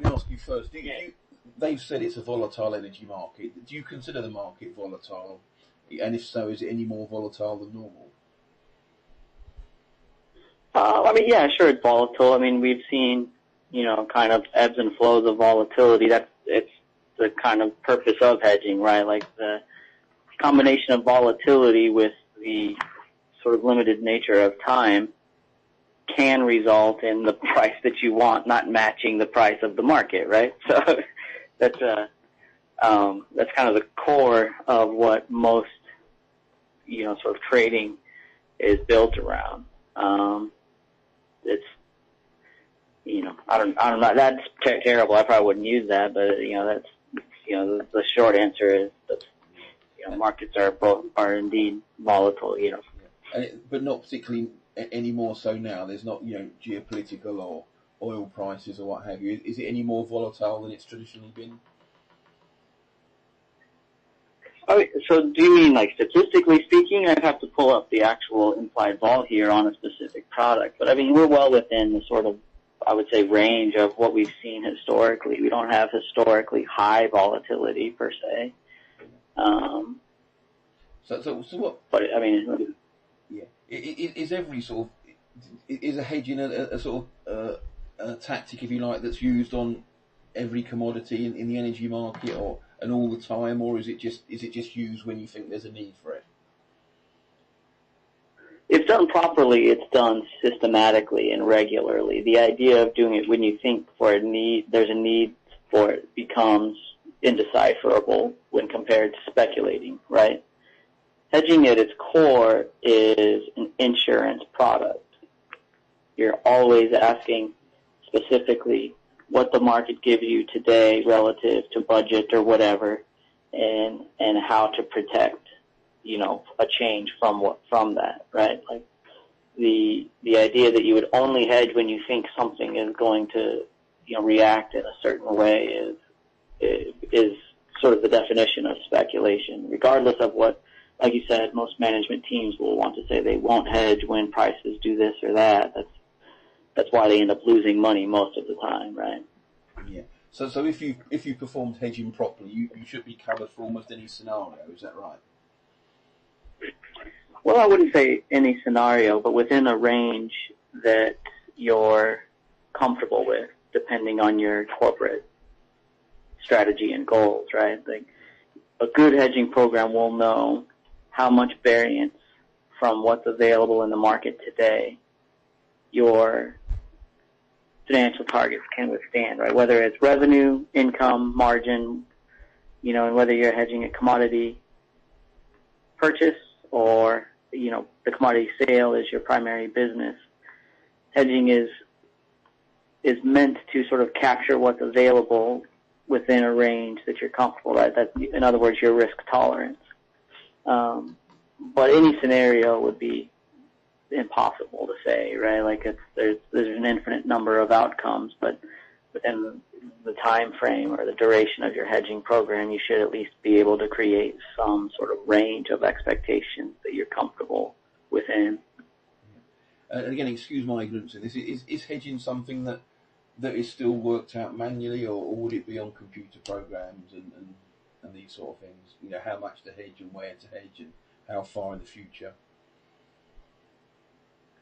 probably ask you first. They've said it's a volatile energy market. Do you consider the market volatile? And if so, is it any more volatile than normal? I mean, yeah, sure, it's volatile. I mean, we've seen, kind of ebbs and flows of volatility. It's the kind of purpose of hedging, right? Like the combination of volatility with the sort of limited nature of time can result in the price that you want not matching the price of the market, right? So that's kind of the core of what most, sort of trading is built around. It's, I don't know. That's terrible. I probably wouldn't use that, but that's, the short answer is that, markets are indeed volatile. But not particularly any more so now. There's not, geopolitical or oil prices or what have you. Is it any more volatile than it's traditionally been? So do you mean like statistically speaking? I'd have to pull up the actual implied vol here on a specific product. But I mean, we're well within the sort of, I would say, range of what we've seen historically. We don't have historically high volatility per se. So what? But I mean, yeah, is every sort of is a hedging a sort of a tactic, if you like, that's used on every commodity in the energy market, and all the time, or is it just used when you think there's a need for it? If done properly, it's done systematically and regularly. The idea of doing it when you think there's a need for it becomes indecipherable when compared to speculating, right? Hedging at its core is an insurance product. You're always asking specifically what the market gives you today relative to budget or whatever, and how to protect, a change from that, right? Like the idea that you would only hedge when you think something is going to, react in a certain way is sort of the definition of speculation, regardless of what, like you said, most management teams will want to say they won't hedge when prices do this or that. That's why they end up losing money most of the time, right? Yeah. So if you performed hedging properly, you should be covered for almost any scenario. Is that right? Well, I wouldn't say any scenario, but within a range that you're comfortable with, depending on your corporate strategy and goals, right? Like a good hedging program will know how much variance from what's available in the market today your financial targets can withstand, right? Whether it's revenue, income, margin, and whether you're hedging a commodity purchase or, the commodity sale is your primary business. Hedging is meant to sort of capture what's available within a range that you're comfortable at. That, in other words, your risk tolerance. But any scenario would be impossible to say, right? Like there's an infinite number of outcomes, but within the time frame or the duration of your hedging program, you should at least be able to create some sort of range of expectations that you're comfortable within. And again, excuse my ignorance in this. Is hedging something that is still worked out manually, or would it be on computer programs and these sort of things? How much to hedge and where to hedge and how far in the future?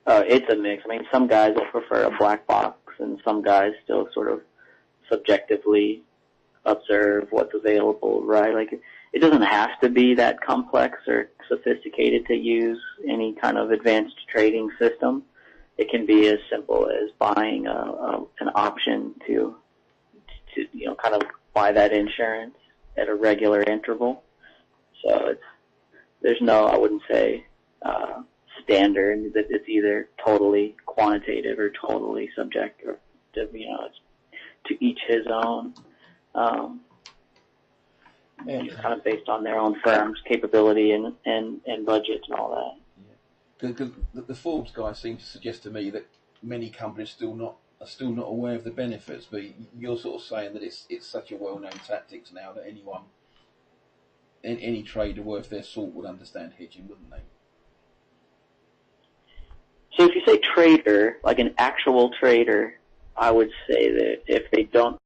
It's a mix. I mean, some guys will prefer a black box, and some guys still sort of subjectively observe what's available, right? Like, it doesn't have to be that complex or sophisticated to use any kind of advanced trading system. It can be as simple as buying an option to kind of buy that insurance at a regular interval. So there's no, I wouldn't say, standard that it's either totally quantitative or totally subjective. It's to each his own. Kind of based on their own firm's capability and budget and all that. Yeah. Because the Forbes guy seems to suggest to me that many companies are still not aware of the benefits. But you're sort of saying that it's such a well-known tactics now that any trader worth their salt would understand hedging, wouldn't they? So if you say trader, like an actual trader, I would say that if they don't